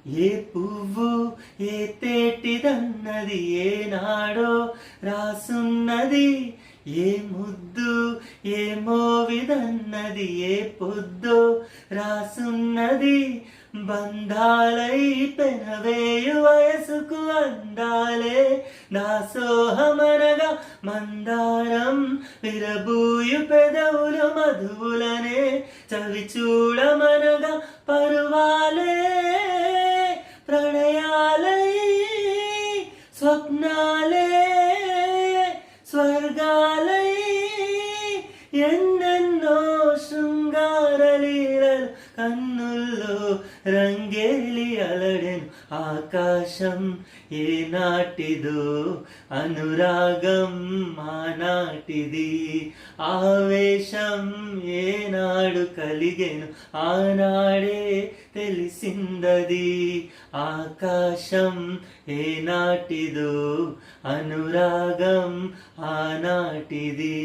ఏ పువ్వు ఏ తేటిదన్నది ఏనాడో రాసున్నది, ఏ ముద్దు ఏ మోవిదన్నది ఏ పొద్దో రాసున్నది. బంధాలై పెనవేయు వయసుకు అందాలే దాసోహమనగా, మందారం విరబూయు పెదవులు మధువులనే చవి చూడమనగా, పరువాలే ప్రణయాలై స్వప్నాలే స్వర్గాలై ఎన్నెన్నో శృంగారలీలలు కన్నుల్లో రంగేలి అలడెను. ఆకాశం ఏనాటిదో అనురాగం ఆనాటిది, ఆవేశం ఏనాడు కలిగెను ఆనాడే తెలిసిందది. ఆకాశం ఏనాటిదో అనురాగం ఆనాటిది.